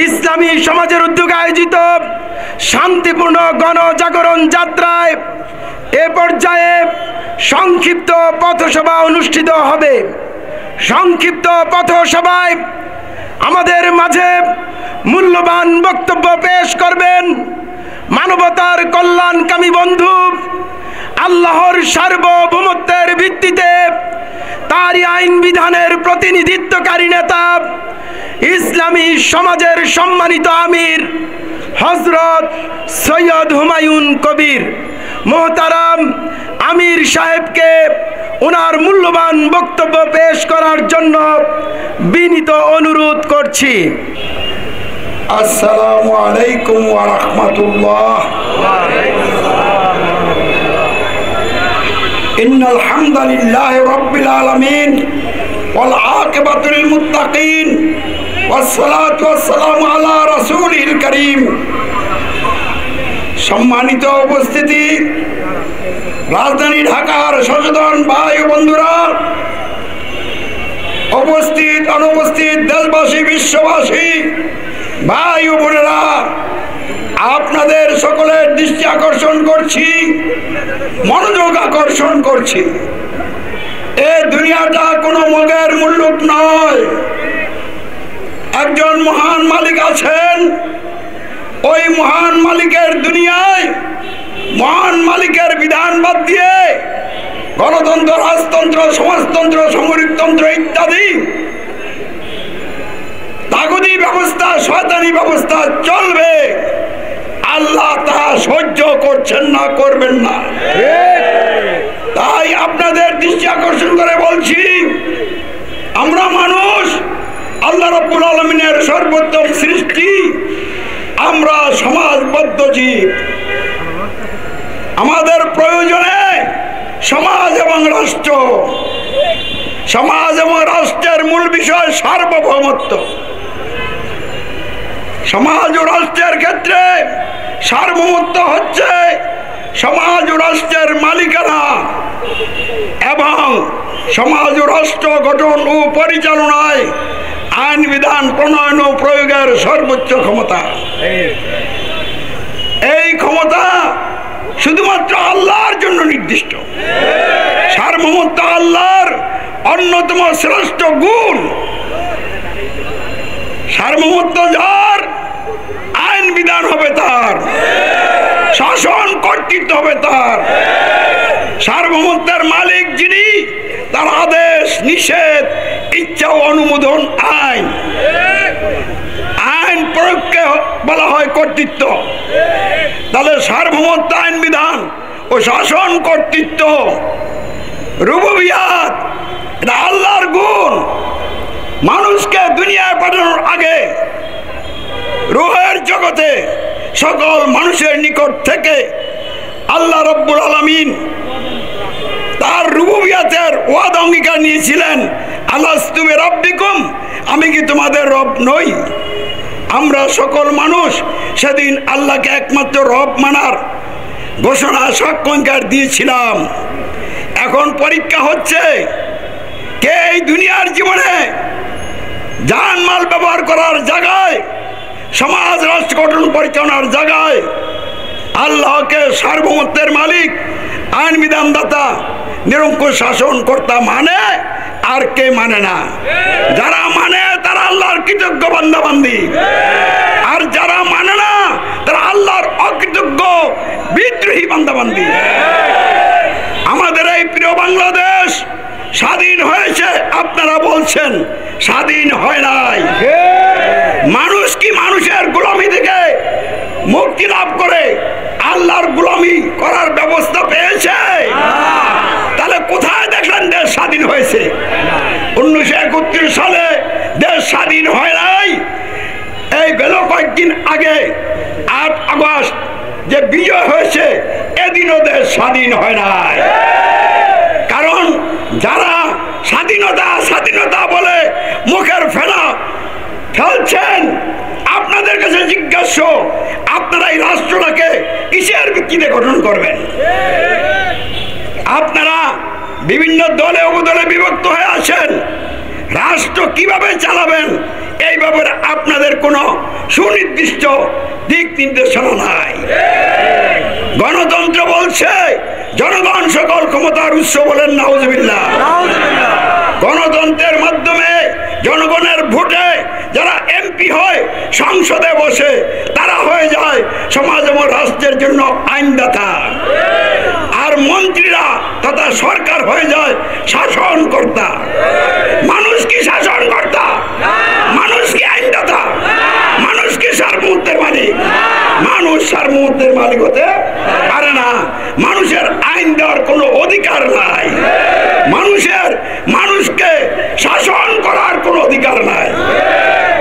ইসলামী সমাজের উদ্যোগে আয়োজিত শান্তিপূর্ণ গণজাগরণ যাত্রায় এ পর্যায়ে সংক্ষিপ্ত পথসভা অনুষ্ঠিত হবে। সংক্ষিপ্ত পথসভায় আমাদের মাঝে মূল্যবান বক্তব্য পেশ করবেন মানবতার কল্যাণকামী বন্ধু, আল্লাহর সার্বভৌমত্বের ভিত্তিতে তারই আইন বিধানের প্রতিনিধিত্বকারী নেতা, ইসলামী সমাজের সম্মানিত আমির হযরত সৈয়দ হুমায়ুন কবির। মোহতারাম আমির সাহেবকে ওনার মূল্যবান বক্তব্য পেশ করার জন্য বিনীত অনুরোধ করছি। আসসালামু আলাইকুম ওয়া রাহমাতুল্লাহ। ইন্নাল হামদালিল্লাহি রাব্বিল আলামিন ওয়াল আকিবাতু লিল মুত্তাকিন ওয়াস সালাতু ওয়াস সালামু আলা রাসূলিল কারীম। সম্মানিত উপস্থিতি, রাজধানী ঢাকার সচেতন ভাই ও বন্ধুরা, উপস্থিত অনুপস্থিত দেশবাসী, বিশ্ববাসী, ভাই ও বোনেরা, আপনাদের সকলের দৃষ্টি আকর্ষণ করছি, মনোযোগ আকর্ষণ করছি। এই দুনিয়াটা কোনো মগের মুল্লুক নয়। একজন মহান মালিক আছেন। ওই মহান মালিকের দুনিয়ায় মহান মালিকের বিধান বাদ দিয়ে গণতন্ত্র, রাজতন্ত্র, সমাজতন্ত্র, সামরিকতন্ত্র ইত্যাদি তাগুতি ব্যবস্থা, শয়তানি ব্যবস্থা চলবে। আল্লাহ তা সহ্য করছেন না, করবেন না। তাই আপনাদের দৃষ্টি আকর্ষণ করে বলছি, আমরা মানুষ, আল্লাহ রাব্বুল আলামিনের সর্বোত্তম সৃষ্টি, আমরা সমাজবদ্ধ জীব। আমাদের প্রয়োজনে সমাজ এবং রাষ্ট্র, সমাজ এবং রাষ্ট্রের মূল বিষয় সার্বভৌমত্ব। সমাজ ও রাষ্ট্রের ক্ষেত্রে সার্বভৌমত্ব হচ্ছে সমাজ ও রাষ্ট্রের মালিকানা এবং সমাজ ও রাষ্ট্র গঠন ও পরিচালনায় আইন বিধান প্রণয়ন ও প্রয়োগের সর্বোচ্চ ক্ষমতা। এই ক্ষমতা শুধুমাত্র আল্লাহর জন্য নির্দিষ্ট। সার্বভৌমত্ব আল্লাহর অন্যতম শ্রেষ্ঠ গুণ। সার্বভৌমত্ব যার, আইন বিধান হবে তার, শাসন কর্তৃত্ব হবে তার। সার্বভৌমত্বের মালিক যিনি, তার আদেশ, নিষেধ, ইচ্ছা ও অনুমোদন আইন। আইন প্রয়োগকে বলা হয় কর্তৃত্ব। তাহলে সার্বভৌমত্ব, আইন বিধান ও শাসন কর্তৃত্ব, রুবুবিয়াত, এটা আল্লাহর গুণ। মানুষকে দুনিয়ায় পাঠানোর আগে রূহের জগতে সকল মানুষের নিকট থেকে আল্লাহ রাব্বুল আলামিন তার রুবুবিয়াতের ওয়াদা অঙ্গীকার নিয়েছিলেন, আলাস্তু বিরাব্বিকুম, আমি কি তোমাদের রব নই? আমরা সকল মানুষ সেদিন আল্লাহকে একমাত্র রব মানার ঘোষণা, সাক্ষ্য দিয়েছিলাম। এখন পরীক্ষা হচ্ছে, কে এই দুনিয়ার জীবনে জানমাল ব্যবহার করার জায়গায়, সমাজ রাষ্ট্র গঠন পরিচালনার জায়গায় আল্লাহকে সার্বভৌমত্বের মালিক, আইন বিধানদাতা, নিরঙ্কুশ শাসন কর্তা মানে, আর কে মানে না? যারা মানে তারা আল্লাহর কৃতজ্ঞ বান্দাবান্দি, আর যারা মানে না তারা আল্লাহর অকৃতজ্ঞ বিদ্রোহী বান্দাবান্দি। আমাদের এই প্রিয় বাংলাদেশ স্বাধীন হয়েছে, আপনারা বলছেন স্বাধীন হয় নাই। মানুষ কি মানুষের গোলামি থেকে মুক্তি লাভ করে আল্লাহর গোলামি করার ব্যবস্থা পেয়েছে? তাহলে কোথায় দেখলেন দেশ স্বাধীন হয়েছে? 1931 সালে দেশ স্বাধীন হয় নাই। এই গেল কয়েকদিন আগে 8 আগস্ট যে বিজয় হয়েছে, এদিনও দেশ স্বাধীন হয় নাই। কারণ যারা স্বাধীনতা স্বাধীনতা বলে মুখের ফেলা ফেলছেন, আপনাদের কাছে জিজ্ঞাসা, আপনারা এই রাষ্ট্রটাকে কিসের ভিত্তিতে গঠন করবেন? আপনারা বিভিন্ন দলে উপদলে বিভক্ত হয়ে আছেন। রাষ্ট্র কিভাবে চালাবেন এই ব্যাপারে আপনাদের কোনো সুনির্দিষ্ট দিক নির্দেশনা নাই। গণতন্ত্র বলছে জনগণ সকল ক্ষমতার উৎস, বলেন নাউজুবিল্লাহ। গণতন্ত্রের মাধ্যমে জনগণের ভোটে যারা এমপি হয়, সংসদে বসে, তারা হয়ে যায় সমাজ এবং রাষ্ট্রের জন্য আইনদাতা। আর মন্ত্রীরা তথা সরকার হয়ে যায় শাসনকর্তা। মানুষ কি শাসনকর্তা? মানুষ কি আইনদাতা? মানুষ কি সার্বভৌমত্বের মালিক? মানুষ সার্বভৌমত্বের মালিক হতে পারে না। মানুষের আইন দেওয়ার কোনো অধিকার নাই। মানুষকে শাসন করার কোনো অধিকার নাই।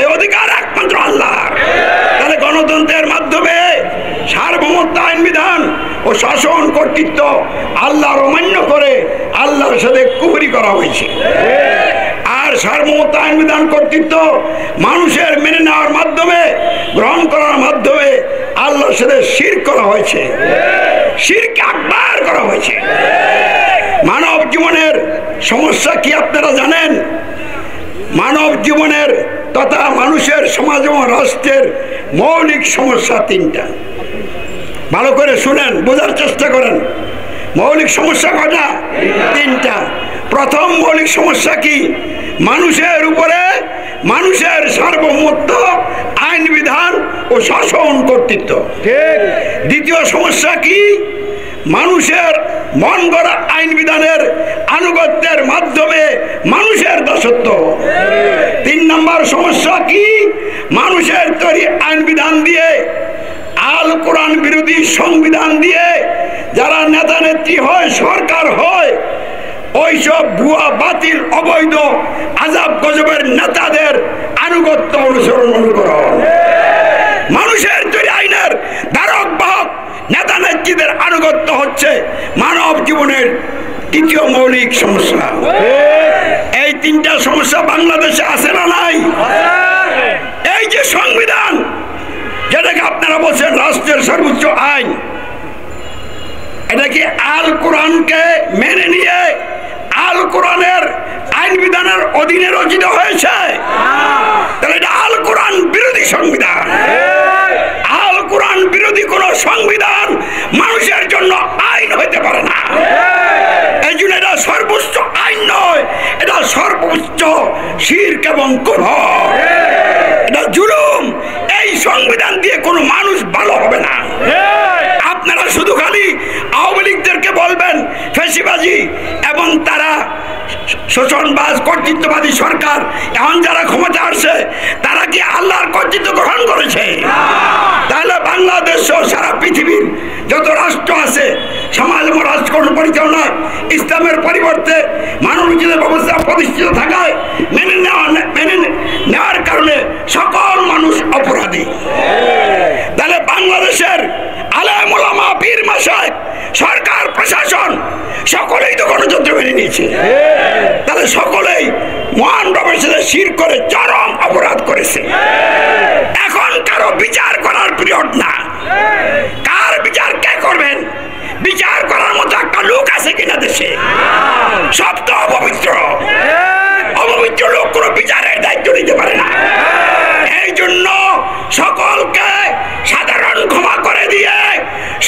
এই অধিকার একমাত্র আল্লাহর। তাহলে গণতন্ত্রের মাধ্যমে সার্বভৌমত্ব, আইন বিধান ও শাসন কর্তৃত্ব আল্লাহর অমান্য করে আল্লাহর সাথে কুফরি করা হয়েছে। আর সার্বভৌমত্ব, আইন বিধান, কর্তৃত্ব মানুষের মেনে নেওয়ার মাধ্যমে, গ্রহণ করার মাধ্যমে আল্লাহর সাথে শিরক করা হয়েছে, শিরক আকবার করা হয়েছে। মানব জীবনের সমস্যা কি আপনারা জানেন? মানব জীবনের তথা মানুষের সমাজ এবং রাষ্ট্রের মৌলিক সমস্যা তিনটা। ভালো করে শুনেন, বোঝার চেষ্টা করেন। মৌলিক সমস্যা কয়টা? তিনটা। প্রথম মৌলিক সমস্যা কি? মানুষের উপরে মানুষের সার্বভৌমত্ব, আইন বিধান ও শাসন কর্তৃত্ব। দ্বিতীয় সমস্যা কি? মানুষের মন গড়া আইন বিধানের আনুগত্যের মাধ্যমে মানুষের দাসত্ব। তিন নম্বর সমস্যা কি? মানুষের তৈরি আইন বিধান দিয়ে, আল কোরআন বিরোধী সংবিধান দিয়ে যারা নেতা নেত্রী হয়, সরকার হয়, ওইসব ভুয়া, বাতিল, অবৈধ, আজাব গজবের নেতাদের আনুগত্য, অনুসরণ, অনুকরণ। মানুষের তৈরি আইনের ধারক বাহক নেতা নেত্রীদের আনুগত্য হচ্ছে মানব জীবনের তৃতীয় মৌলিক সমস্যা। এই তিনটা সমস্যা বাংলাদেশে আছে না নাই? এই যে সংবিধান, যেটাকে আপনারা বলছেন রাষ্ট্রের সর্বোচ্চ আইন, এটা কি আল কোরআনকে মেনে নিয়ে আল কোরআনের আইন বিধানের অধীনে রচিত হয়েছে? তাহলে এটা আল কোরআন বিরোধী সংবিধান। আল কোরআন বিরোধী কোন সংবিধান মানুষের জন্য আইন হইতে পারে না। এই জন্য এটা সর্বোচ্চ আইন নয়, এটা সর্বোচ্চ শিরক এবং কুফর, এটা জুলুম। এই সংবিধান দিয়ে কোনো মানুষ ভালো হবে না। আপনারা শুধু খালি আওয়ামী লীগদেরকে বলবেন ফেসিবাজি এবং তারা শোষণবাজ, কর্তৃত্ববাদী সরকার, এখন যারা ক্ষমতা আসছে তারা কি আল্লাহর কর্তৃত্ব গ্রহণ করেছে? তাহলে বাংলাদেশ সহ সারা পৃথিবীর যত রাষ্ট্র আছে, সমাজ এবং রাষ্ট্র পরিচালনা ইসলামের পরিবর্তে মানবাধিকার ব্যবস্থা প্রতিষ্ঠিত থাকায় মেনে নেওয়ার কারণে সকল মানুষ অপরাধী। তাহলে বাংলাদেশের আলেম ওলামা, পীর মাশায়েখ, সরকার, প্রশাসন সকলেই তো গণতন্ত্র মেনে নিয়েছে। তাহলে সকলেই মহান রবের সাথে শিরক করে চরম অপরাধ করেছে। এখন কারো বিচার করার পিরিয়ড না। কার বিচার কে করবেন? বিচার করার মতো একটা লোক আছে কিনা দেশে? সব তো অপবিত্র। অপবিত্র লোক কোনো বিচারের দায়িত্ব নিতে পারে না। এই জন্য সকলকে সাধারণ ক্ষমা করে দিয়ে,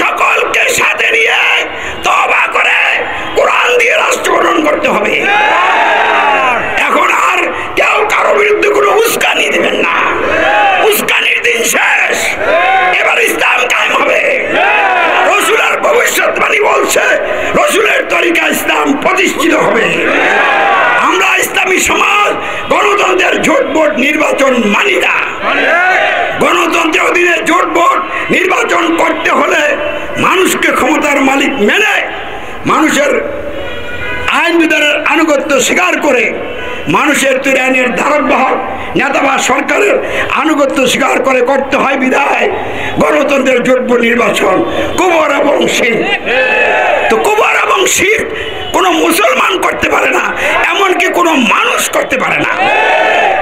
সকলকে সাথে নিয়ে তওবা করে কোরআন দিয়ে রাষ্ট্র গঠন করতে হবে। এখন আর কেউ কারো বিরুদ্ধে কোনো উস্কানি দেবেন না। উস্কানির দিন শেষ। এবার ইসলাম কায়েম হবে। রসুলের ভবিষ্যৎবাণী বলছে রসুলের তরিকা ইসলাম প্রতিষ্ঠিত হবে। আমরা ইসলামী সমাজ গণতন্ত্রের জোট ভোট নির্বাচন মানি না। গণতন্ত্রের অধীনে জোট ভোট নির্বাচন করতে হলে মানুষকে ক্ষমতার মালিক মেনে, মানুষের আইন বিধানের আনুগত্য স্বীকার করে, মানুষের তৈরি আইনের ধারক বাহক নেতা বা সরকারের আনুগত্য স্বীকার করে করতে হয়। বিধায় গণতন্ত্রের জোট ভোট নির্বাচন কুফর এবং শিরক। তো কুফর এবং শিরক কোনো মুসলমান করতে পারে না, এমনকি কোনো মানুষ করতে পারে না।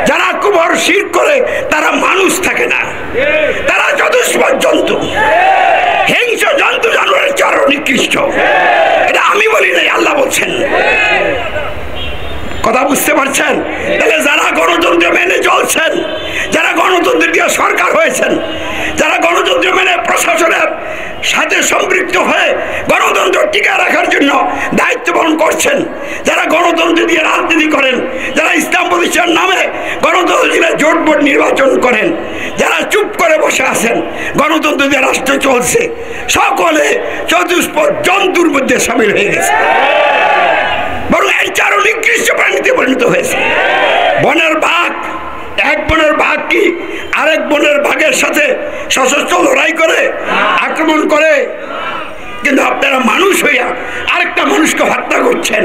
যারা কুফর শিরক করে তারা মানুষ থাকে না, তারা চতুষ্পদ জন্তু, হিংস্র জন্তু, জানোয়ারের চেয়ে আরো নিকৃষ্ট। এটা আমি বলি নাই, আল্লাহ বলছেন। কথা বুঝতে পারছেন? তাহলে যারা গণতন্ত্র মেনে চলছেন, যারা গণতন্ত্র দিয়ে সরকার হয়েছেন, যারা গণতন্ত্র মেনে প্রশাসনের সাথে সম্পৃক্ত হয়ে গণতন্ত্র টিকে রাখার জন্য দায়িত্ব পালন করছেন, যারা গণতন্ত্র দিয়ে রাজনীতি করেন, যারা ইসলাম প্রতিষ্ঠার নামে গণতন্ত্র দিয়ে জোট বোট নির্বাচন করেন, যারা চুপ করে বসে আছেন, গণতন্ত্র দিয়ে রাষ্ট্র চলছে, সকলে চতুষ্পদ জন্তুর মধ্যে সামিল হয়ে গেছে, বরং এর চারও নিকৃষ্ট প্রাণীতে পরিণত হয়েছে। বনের বাঘ, এক বনের বাঘ কি আরেক বনের বাঘের সাথে সশস্ত্র লড়াই করে, আক্রমণ করে? কিন্তু আপনারা মানুষ হইয়া আরেকটা মানুষকে হত্যা করছেন,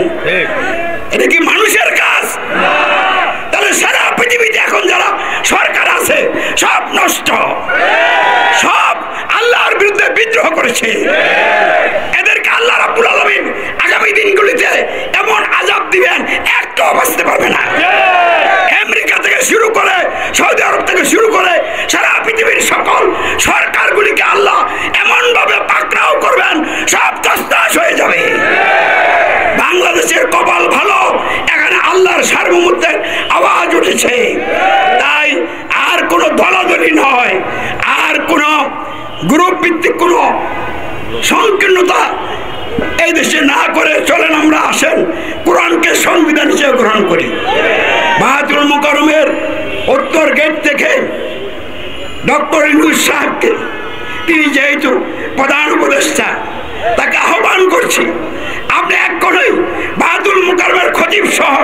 এটা কি মানুষের কাজ? তাহলে সারা পৃথিবীতে এখন যারা সরকার আছে সব নষ্ট, সব আল্লাহর বিরুদ্ধে বিদ্রোহ করেছে। এদেরকে আল্লাহ রাব্বুল আলামিন আগামী দিনগুলিতে এমন আযাব দিবেন একটু বাঁচতে পারবে না। আমেরিকা থেকে শুরু করে, সৌদি আরব থেকে শুরু করে সারা পৃথিবীর সকল সরকারগুলিকে আল্লাহ এমন ভাবে পাকড়াও করবেন, সব তছনছ হয়ে যাবে। বাংলাদেশের কপাল ভালো, এখানে আল্লাহর সার্বভৌমত্বের আওয়াজ উঠেছে। তাই আর কোনো দলাদলি নয়, আর কোনো গ্রুপ ভিত্তিক কোনো সংকীর্ণতা এই দেশে না করে চলেন, আমরা আসেন কোরআনকে সংবিধান হিসেবে গ্রহণ করি। বায়তুল মুকাররমের উত্তর গেট থেকে ডক্টর ইউনূস সাহেবকে, তিনি যেহেতু প্রধান উপদেষ্টা, তাকে আহ্বান করছি, আপনি এক্ষুনি বায়তুল মুকাররমের খতিব সহ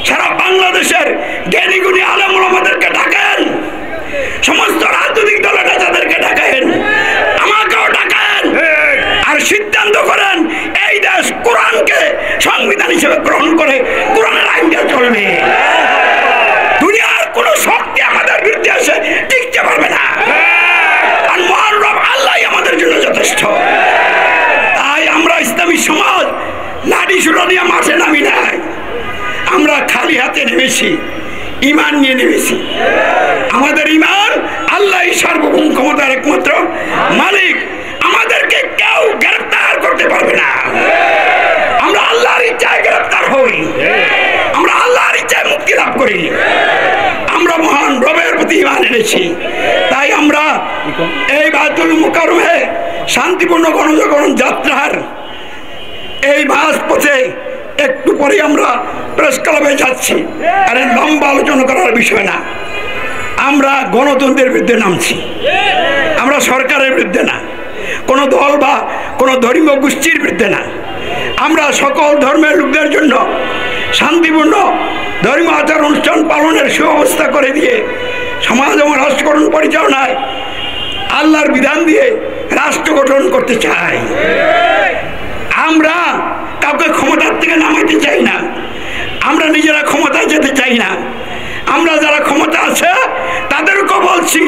সারা বাংলাদেশের জ্ঞানী গুণী আলেম ওলামাদেরকে ডাকেন, সমস্ত রাজনৈতিক দলের নেতাদেরকে ডাকেন, আমাকেও ডাকেন, আর সিদ্ধান্ত করেন এই দেশ কোরআনকে সংবিধান হিসেবে গ্রহণ করে কোরআনের আইন দিয়ে চলবে। দুনিয়ার কোন শক্তি আমাদের বিরুদ্ধে এসে টিকতে পারবে না, আর মহান রব আল্লাহই আমাদের জন্য যথেষ্ট। তাই আমরা ইসলামী সমাজ লাঠি সুরা নিয়ে মাঠে নামি নাই, আমরা খালি হাতে নেমেছি, ইমান নিয়ে নেমেছি। আমাদের ইমান আল্লাহই সার্বভৌম ক্ষমতার একমাত্র মালিক, আমাদেরকে কেউ গ্রেফতার করতে পারবে না। আমরা আল্লাহর ইচ্ছায় গ্রেফতার হই, আমরা আল্লাহর ইচ্ছায় মুক্তি লাভ করি, আমরা মহান রবের প্রতি ইমান এনেছি। তাই আমরা এই বায়তুল মুকাররমে শান্তিপূর্ণ গণজাগরণ যাত্রার এই মাঝপথে একটু পরে আমরা প্রেস ক্লাবে যাচ্ছি, আর লম্বা আলোচনা করার বিষয় না। আমরা গণতন্ত্রের বিরুদ্ধে নামছি, আমরা সরকারের বিরুদ্ধে না, কোনো দল বা কোনো ধর্মীয় গোষ্ঠীর বিরুদ্ধে না। আমরা সকল ধর্মের লোকদের জন্য শান্তিপূর্ণ ধর্মীয় আচার অনুষ্ঠান পালনের সুব্যবস্থা করে দিয়ে সমাজ এবং রাষ্ট্র গঠন পরিচালনায় আল্লাহর বিধান দিয়ে রাষ্ট্র গঠন করতে চাই। আমরা কাউকে ক্ষমতার থেকে নামাইতে চাই না, আমরা নিজেরা ক্ষমতায় যেতে চাই না। আমরা যারা ক্ষমতা আছে তাদেরকেও বলছি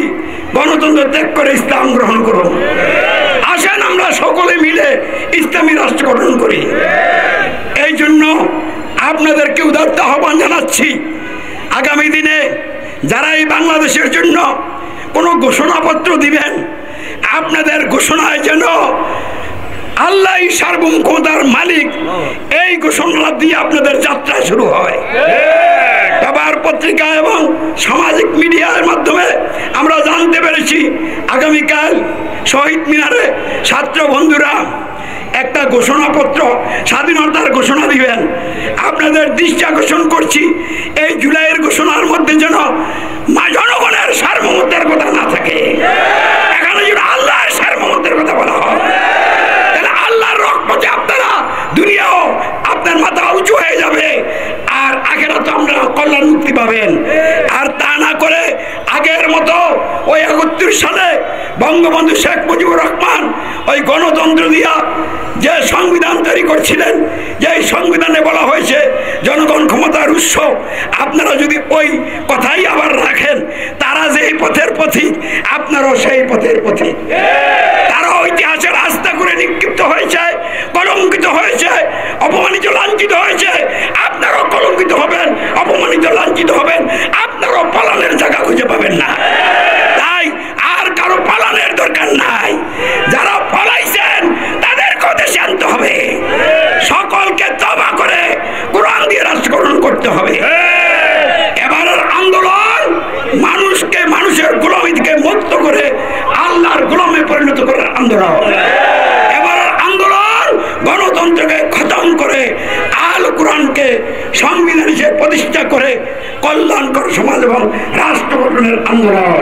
গণতন্ত্র ত্যাগ করে ইসলাম গ্রহণ করুন, আসেন আমরা সকলে মিলে ইসলামী রাষ্ট্র গঠন করি। এই জন্য আপনাদেরকে উদাত্ত আহ্বান জানাচ্ছি, আগামী দিনে যারা এই বাংলাদেশের জন্য কোনো ঘোষণাপত্র দিবেন, আপনাদের ঘোষণায় যেন আল্লাহই সার্বভৌম ক্ষমতার মালিক, এই ঘোষণা দিয়ে আপনাদের যাত্রা শুরু হয়। পেপার পত্রিকা এবং সামাজিক মিডিয়ার মাধ্যমে আমরা জানতে পেরেছি আগামীকাল শহীদ মিনারে ছাত্র বন্ধুরা একটা ঘোষণাপত্র, স্বাধীনতার ঘোষণা দিবেন। আপনাদের দৃষ্টি আকর্ষণ করছি, এই জুলাইয়ের ঘোষণার মধ্যে যেন জনগণের সার্বভৌমত্বের কথা না থাকে, এখানে যেন আল্লাহর সার্বভৌমত্বের কথা বলা হয়। তাহলে আল্লাহর রহমতে আপনারা দুনিয়াও আপনার মাথা উঁচু হয়ে যাবে, আর আখিরাতে আমরা কল্যাণ মুক্তি পাবেন। আর তা না করে আগের মতো ওই ৭১ সালে বঙ্গবন্ধু শেখ মুজিবুর রহমান ওই গণতন্ত্র দিয়া যে সংবিধান তৈরি করছিলেন, যে সংবিধানে বলা হয়েছে জনগণ ক্ষমতার উৎস, আপনারা যদি ওই কথাই আবার রাখেন, তারা যে পথের পথিক আপনারাও সেই পথের পথিক। তারা ইতিহাসের আস্থা করে নিক্ষিপ্ত হয়েছে, কলঙ্কিত হয়েছে, অপমানিত লাঞ্ছিত হয়েছে, আপনারাও কলঙ্কিত হবেন, অপমানিত লাঞ্ছিত হবেন, আপনারাও পালানের জায়গা খুঁজে পাবেন না। তাই আর কারো পালানের দরকার নাই, যারা পালাইছেন তাদেরকেও দেশে আনতে হবে, সকলকে তওবা করে কোরআন দিয়ে রাষ্ট্র গঠন করতে আন্দোলন। এবার আন্দোলন গণতন্ত্রকে খতম করে আল কোরআনকে সংবিধান হিসেবে প্রতিষ্ঠা করে কল্যাণকর সমাজ এবং রাষ্ট্র গঠনের আন্দোলন।